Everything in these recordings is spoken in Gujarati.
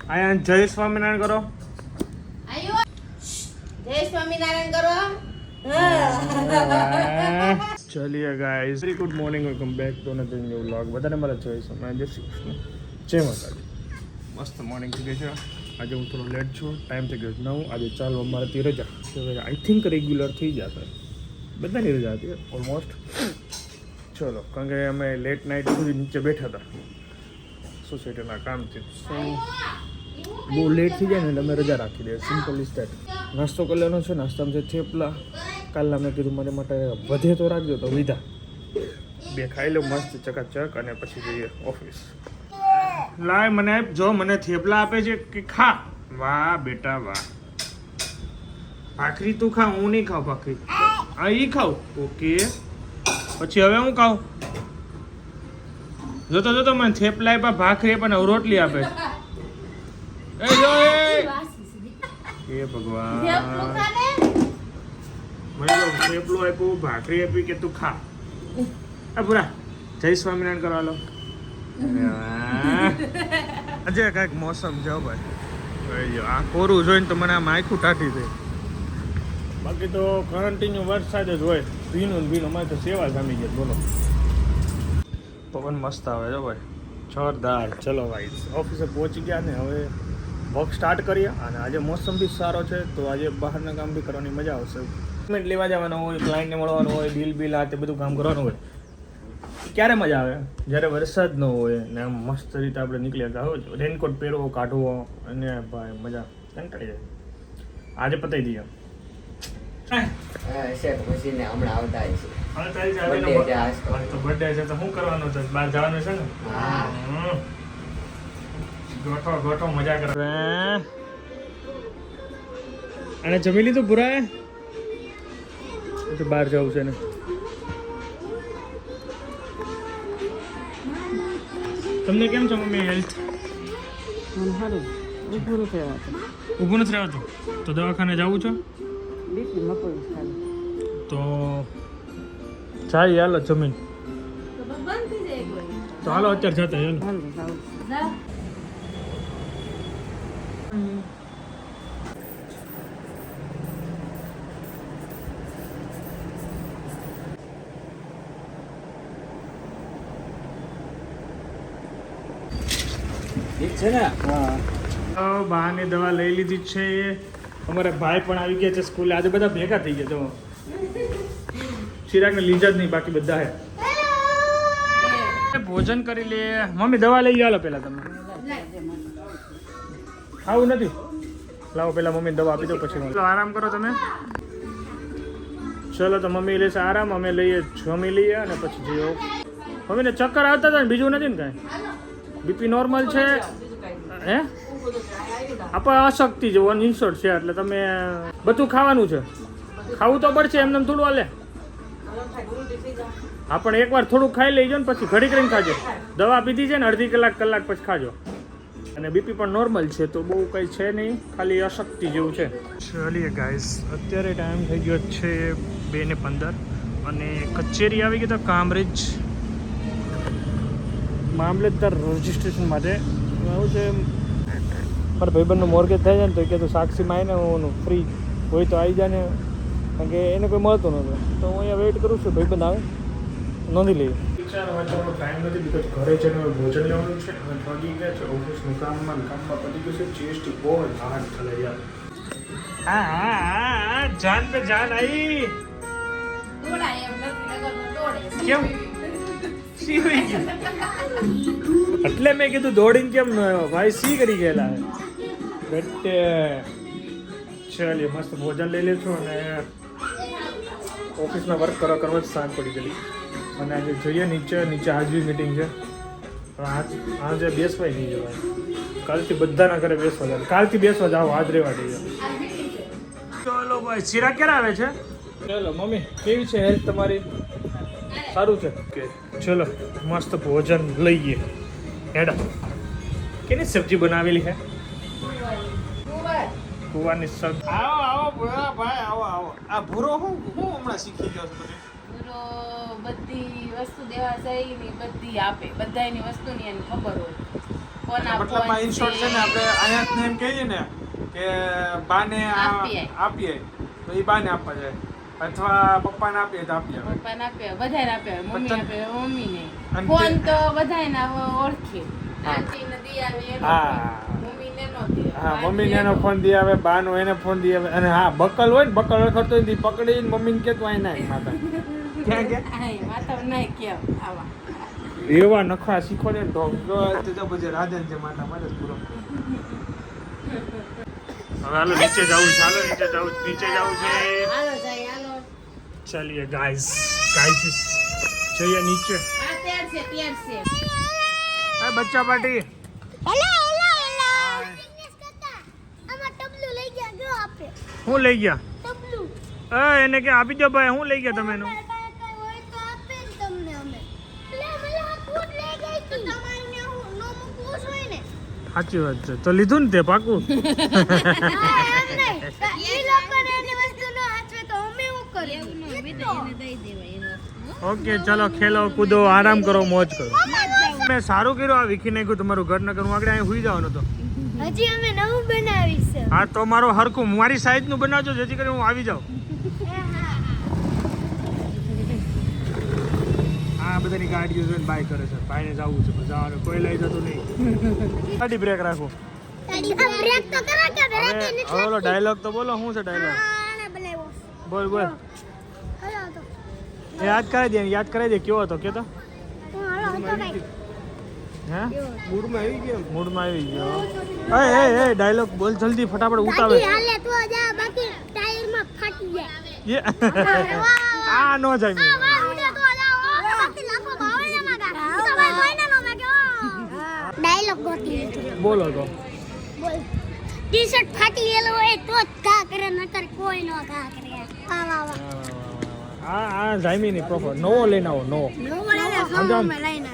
આયા જય સ્વામિનારાયણ કરો. જય સ્વામિનારાયણ કરો. ચલિए guys, very good morning, welcome back to another new vlog. બધાને મારા જય સ્વામિનારાયણ, જય શ્રી કૃષ્ણ, જય માતાજી. મસ્ત મોર્નિંગ થઈ ગઈ છે. આજે હું થોડો લેટ છું, ટાઈમ થઈ ગયો 9. આજે ચાલવા મારાથી રજા, આઈ થિંક રેગ્યુલર થઈ જશે. બધાની રજા હતી ઓલમોસ્ટ. ચલો, કારણ કે અમે લેટ નાઇટ સુધી નીચે બેઠા હતા સોસાયટીના કામથી. સો બહુ લેટ થઈ જાય ને એટલે અમે રજા રાખી દઈએ. Simple is that. નાસ્તો કરી લેવાનો છે. નાસ્તામાં છે થેપલા. કાલના મેં કીધું મારી માટે વધે તો રાખજો, તો લીધા. 2 ખાઈ લો મસ્ત ચકાચક, અને પછી જઈએ ઓફિસ. લાય મને જો, મને થેપલા આપે છે કે ખા. વાહ બેટા વાહ. ભાખરી તું ખા, હું નહીં ખાઉં ભાખરી. હા એ ખાઉં. ઓકે, પછી હવે હું ખાઉં. જોતો જોતો મને થેપલા આપ્યા, ભાખરી પણ રોટલી આપે. એ જો એ ભગવાન, મને તો થેપલું આપ્યું, ભાખરી આપી કે તું ખા. આ પૂરા જય સ્વામિનારાયણ કરવા લો. આજે કાંઈક મોસમ છે ભાઈ. આ કોરું જોઈને તો મને આમ આખું ટાઢી થઈ. બાકી તો કન્ટિન્યુ વરસાદ જ હોય, ભીનું ભીનું. અમારે તો સેવા જામી ગયા. બોલો, પવન મસ્ત આવે છે ભાઈ, જોરદાર. ચલો ભાઈ, ઓફિસે પહોંચી ગયા ને હવે વર્ક સ્ટાર્ટ કરીએ. અને આજે મોસમ બી સારો છે, તો આજે બહારના કામ બી કરવાની મજા આવશે. પેમેન્ટ લેવા જવાનું હોય, ક્લાયન્ટને મળવાનું હોય, બિલ આ તે બધું કામ કરવાનું હોય. ક્યારે મજા આવે? જ્યારે વરસાદ ન હોય ને આમ મસ્ત રીતે આપણે નીકળી જતા હોય. રેનકોટ પહેરવો, કાઢવો, અને ભાઈ મજા કંટાળી જાય. આજે પતાવી દઈએ. બર્થડે છે તો શું કરવાનું છે? બહાર જવાનું છે ને? ગોઠો ગોઠો મજા કરે. અને જમી લીધું પૂરા? તો બહાર જવું છે ને. તમને કેમ છે મમ્મી હેલ્થ? ઊભું નથી રહેવાતું તો દવાખાને જવું છે? તો જાય હાલો જમીન. તો હાલો અત્યારે જતા હાલો. છે ને? હા, બહારની દવા લઈ લીધી છે. અમારા ભાઈ પણ આવી ગયા છે સ્કૂલે. આજે બધા ભેગા થઈ ગયા. તો ચિરાગને લીધા જ નહીં, બાકી બધા હે. ભોજન કરી લે. મમ્મી દવા લઈ આલો પેલા. તમે ખાવું નથી? લાવો પેલા મમ્મીને દવા આપી દો, પછી આરામ કરો તમે. ચલો, તો મમ્મી લેશે આરામ, અમે લઈએ જમી લઈએ અને પછી જઈએ. મમ્મીને ચક્કર આવતા હતા ને, બીજું નથી ને કાંઈ? બીપી નોર્મલ છે હે? આપણે અશક્તિ છે, 1 in short છે. એટલે તમે બધું ખાવાનું છે. ખાવું તો પડશે, એમને થોડું હાલે. હા, પણ એકવાર થોડું ખાઈ લેજો ને પછી ઘડી કરીને ખાજો. દવા પીધી છે ને, અડધી કલાક પછી ખાજો. અને બીપી પણ નોર્મલ છે, તો બહુ કંઈ છે નહીં, ખાલી અશક્તિ જેવું છે. ચલીએ ગાઈસ, અત્યારે ટાઈમ થઈ ગયો છે 2:15 અને કચેરી આવી ગઈ તો કામરેજ મામલતદાર રજિસ્ટ્રેશન માટે. એવું છે મારા ભાઈબંધનું મોર્ગેજ થાય છે ને, તો કે તો સાક્ષીમાં આવીને હું ફ્રી હોય તો આવી જાય ને, કારણ કે એને કોઈ મળતું નહોતું. તો હું અહીંયા વેઇટ કરું છું, ભાઈબંધ આવે નોંધી લઈએ. વિચારવા જવાનો ટાઈમ નથી, બીકોઝ ઘરે જઈને ભોજન લેવાનું છે. અને પડી ગયા છે ઓફિસનું કામમાં પડી ગયું છે. જીએસટી બહુ જ હાર્ડ ચાલે યાર. હા, જાન પે જાન આવી. કેમ એટલે મેં કીધું દોડીને કેમ ન આવ્યો ભાઈ? સી કરી ગયેલા બેટે. ચાલીએ, મસ્ત ભોજન લઈ લેશું અને ઓફિસમાં વર્ક કરવા જ સાંજ પડી ગયેલી. અને આજે જોઈએ નીચે હાજરી મિટિંગ છે. આજે બેસવાય નહીં જવાય. કાલથી બધાના ઘરે બેસવા જાય. કાલથી બેસવા જાઓ, આજ રહેવા દઈએ. ચલો ભાઈ, ચિરાગ ક્યારે આવે છે? ચલો મમ્મી, કેવી છે હેલ્થ તમારી? સારું છે? ઓકે, ચલો મસ્ત ભોજન લઈએ. હેડા, કેની સબ્જી બનાવેલી છે? કુવાની સબ્જી. આવો આવો ભાઈ, આવો. આ ભૂરો હું હમણાં શીખી ગયો છું. બધી વસ્તુ દેવા જાય ને બધી આપે, બધાની વસ્તુની એને ખબર હોય કોના મતલબમાં ઇન શોર્ટ છે ને આપણે અહીંયા ને એમ કહીએ ને કે બાને આપીએ તો એ બાને આપવા જાય અથવા પપ્પાને આપીએ તો આપીએ પપ્પાને આપે, બધાને આપે, મમ્મી આપે, મમ્મીને અને ફોન તો બધાને ઓળખે. આંટીને દી આવે એનો હા. ફોન, મમ્મીને નો દે. હા મમ્મીને એનો ફોન દી આવે, બાનો એને ફોન દી આવે, અને હા બકલ હોય ને બકલ રખડતો હોય ને ઈ પકડીને મમ્મીને કહેતું આય નાખ માતા ક્યાં કે આય માતા નાય કેમ આવા એવા નખરા શીખવાડે ને તો તો પછી રાધન છે માતા માટે જ પૂરો. હવે હાલો નીચે જવું છે, હાલો નીચે જવું છે. હાલો જાય હાલો. ચાલીએ ગાઈસ જઈએ નીચે. આ ત્યાર છે હા બચ્ચા પાર્ટી હું લઈ ગયા એને કે આપી દો ભાઈ, હું લઈ ગયા તમે એનું સાચી વાત છે તો લીધું ને તે પાકું. ઓકે ચલો ખેલો કૂદો આરામ કરો મોજ કરો. મેં સારું કર્યું આ વીખી નાખ્યું તમારું ઘર ન કરું, આગળ અહીં હુઈ જવાનું તો. હજી અમે નવું બનાવી છે. હા તો મારો હરખું મારી સાઈઝ નું બનાવજો જેથી કરીને હું આવી જાઉં. આ બધાની ગાડીઓ જોઈને બાય કરે છે, ભાઈને જવું છે પણ જવાનું કોઈ લઈ જતું નહીં. ગાડી બ્રેક રાખો. બ્રેક તો કરો કે બ્રેક હવે ઓલો ડાયલોગ તો બોલો, શું છે ડાયલોગ? આને બનાવ્યો. બોલ હાલો તો. યાદ કરાવી દે કેવો હતો કે તો હાલો તો ભાઈ. હે મૂડમાં આવી ગયો. એ ડાયલોગ બોલ જલ્દી ફટાફટ ઉતાવે. ગાડી હાલે તો જા, બાકી ટાયરમાં ફાટી જાય. આ નો જાય ઉડે તો જા, બાકી લાખો ભાવે ને માગા. તો ભાઈ કોઈને નો માગ્યો. ડાયલોગ ગોતી બોલો તો. બોલ. ટી-શર્ટ ફાટી ગયેલો હોય તો જ ઘા કરે, નકર કોઈ નો ઘા કરે. વાહ વાહ વાહ. આ જાયમી ની પ્રોપર નવો લઈને આવો નવો.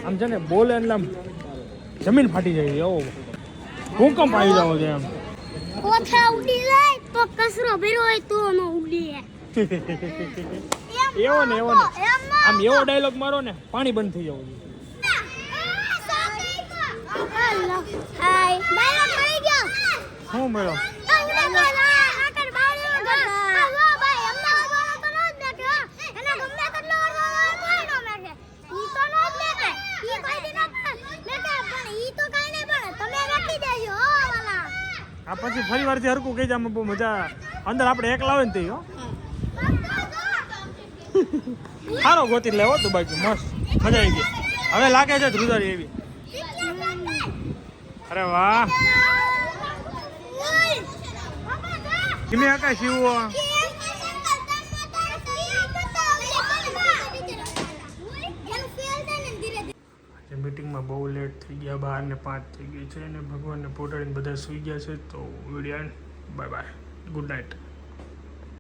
આમ છે ને બોલે એટલે આમ જમીન ફાટી જાય એવો ભૂકંપ આવી જાવ છે એમ. કોથળા ઉડી જાય તો કચરો ભર્યો હોય તો નો ઉડી. એવો ને આમ એવો ડાયલોગ મારો ને પાણી બંધ થઈ જવું જોઈએ. હાય ડાયલોગ મળી ગયો. શું મળ્યો? આ પછી ફરી વારથી હરકું કહી જાય બહુ મજા અંદર આપણે એકલા હોય ને તે હો સારો ગોતી લેવો તું બાકી મસ્ત મજા આવી ગઈ. હવે લાગે છે ધ્રુજારી એવી. અરે વાહ કિમે આકા શિવો મીટિંગમાં બહુ લેટ થઈ ગયા, 12 ને 5 થઈ ગઈ છે અને ભગવાનને પોટાડીને બધા સૂઈ ગયા છે. તો video bye bye, good night.